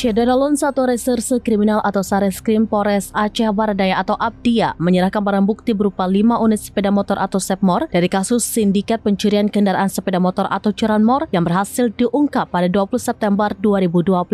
Syederalun Satu Reserse Kriminal atau Sareskrim Polres Aceh Barat Daya atau Apdia menyerahkan barang bukti berupa 5 unit sepeda motor atau Sepmor dari kasus sindikat pencurian kendaraan sepeda motor atau curanmor yang berhasil diungkap pada 20 September 2025.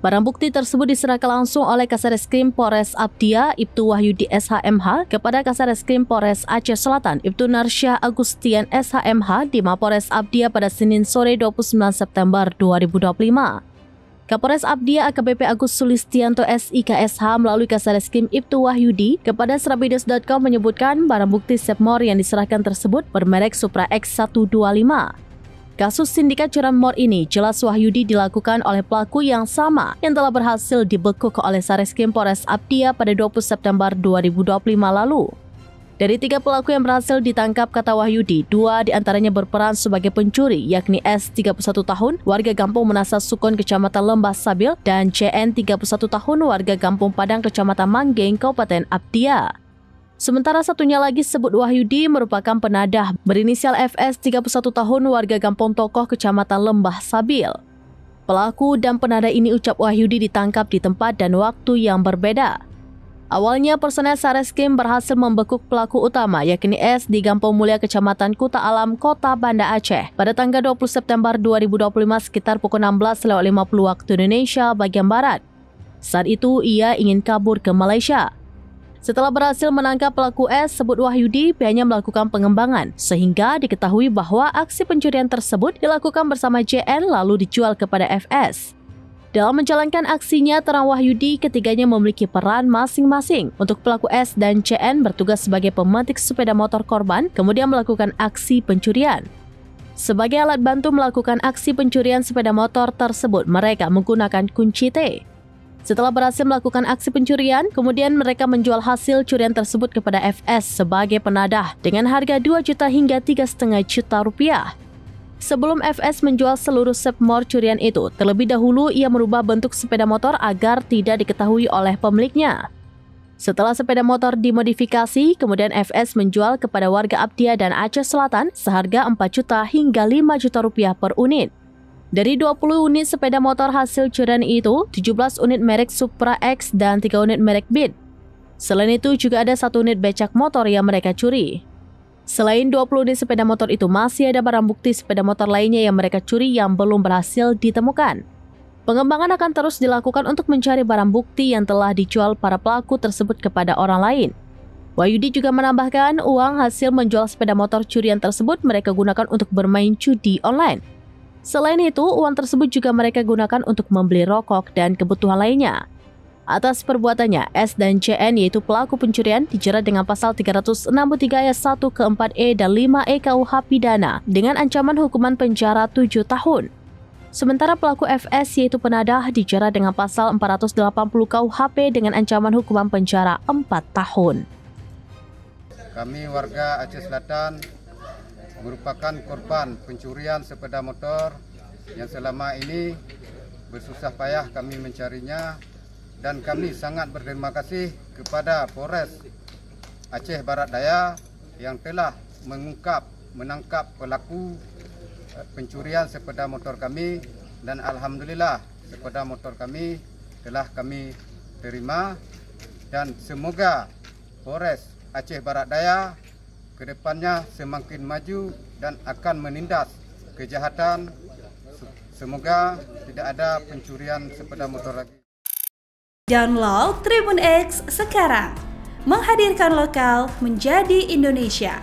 Barang bukti tersebut diserahkan langsung oleh Kasareskrim Polres Apdia Ibtu Wahyudi SHMH kepada Kasareskrim Polres Aceh Selatan Ibtu Narsyah Agustian SHMH di Mapores Apdia pada Senin sore 29 September 2025. Kapolres Apdia AKBP Agus Sulistianto SIKSH melalui Kasareskrim Ibtu Wahyudi kepada Serabinews.com menyebutkan barang bukti Sepmor yang diserahkan tersebut bermerek Supra X125. Kasus sindikat curanmor ini jelas Wahyudi dilakukan oleh pelaku yang sama yang telah berhasil dibekuk oleh Sareskrim Polres Apdia pada 20 September 2025 lalu. Dari 3 pelaku yang berhasil ditangkap, kata Wahyudi, 2 diantaranya berperan sebagai pencuri, yakni S 31 tahun, warga Kampung Menasa Sukun, Kecamatan Lembah Sabil, dan CN 31 tahun, warga Kampung Padang, Kecamatan Manggeng, Kabupaten Apdia. Sementara satunya lagi sebut Wahyudi merupakan penadah berinisial FS 31 tahun, warga Kampung Tokoh, Kecamatan Lembah Sabil. Pelaku dan penadah ini, ucap Wahyudi, ditangkap di tempat dan waktu yang berbeda. Awalnya personel Sareskrim berhasil membekuk pelaku utama yakni S di Kampung Mulia Kecamatan Kuta Alam, Kota Banda Aceh pada tanggal 20 September 2025 sekitar pukul 16.50 waktu Indonesia bagian Barat. Saat itu ia ingin kabur ke Malaysia. Setelah berhasil menangkap pelaku S, sebut Wahyudi, pihaknya melakukan pengembangan sehingga diketahui bahwa aksi pencurian tersebut dilakukan bersama JN lalu dijual kepada FS. Dalam menjalankan aksinya, terang Wahyudi, ketiganya memiliki peran masing-masing. Untuk pelaku S dan CN bertugas sebagai pemetik sepeda motor korban, kemudian melakukan aksi pencurian. Sebagai alat bantu melakukan aksi pencurian sepeda motor tersebut, mereka menggunakan kunci T. Setelah berhasil melakukan aksi pencurian, kemudian mereka menjual hasil curian tersebut kepada FS sebagai penadah dengan harga 2 juta hingga 3,5 juta rupiah. Sebelum FS menjual seluruh Sepmor curian itu, terlebih dahulu ia merubah bentuk sepeda motor agar tidak diketahui oleh pemiliknya. Setelah sepeda motor dimodifikasi, kemudian FS menjual kepada warga Apdia dan Aceh Selatan seharga 4 juta hingga 5 juta rupiah per unit. Dari 20 unit sepeda motor hasil curian itu, 17 unit merek Supra X dan 3 unit merek Beat. Selain itu juga ada 1 unit becak motor yang mereka curi. Selain 20 unit sepeda motor itu, masih ada barang bukti sepeda motor lainnya yang mereka curi yang belum berhasil ditemukan. Pengembangan akan terus dilakukan untuk mencari barang bukti yang telah dijual para pelaku tersebut kepada orang lain. Wahyudi juga menambahkan uang hasil menjual sepeda motor curian tersebut mereka gunakan untuk bermain judi online. Selain itu, uang tersebut juga mereka gunakan untuk membeli rokok dan kebutuhan lainnya. Atas perbuatannya, S dan CN yaitu pelaku pencurian dijerat dengan pasal 363 ayat 1 ke 4E dan 5E KUH Pidana dengan ancaman hukuman penjara 7 tahun. Sementara pelaku FS yaitu penadah dijerat dengan pasal 480 KUHP dengan ancaman hukuman penjara 4 tahun. Kami warga Aceh Selatan merupakan korban pencurian sepeda motor yang selama ini bersusah payah kami mencarinya. Dan kami sangat berterima kasih kepada Polres Aceh Barat Daya yang telah menangkap pelaku pencurian sepeda motor kami, dan alhamdulillah sepeda motor kami telah kami terima, dan semoga Polres Aceh Barat Daya kedepannya semakin maju dan akan menindas kejahatan. Semoga tidak ada pencurian sepeda motor lagi. Download Tribun X sekarang, menghadirkan lokal menjadi Indonesia.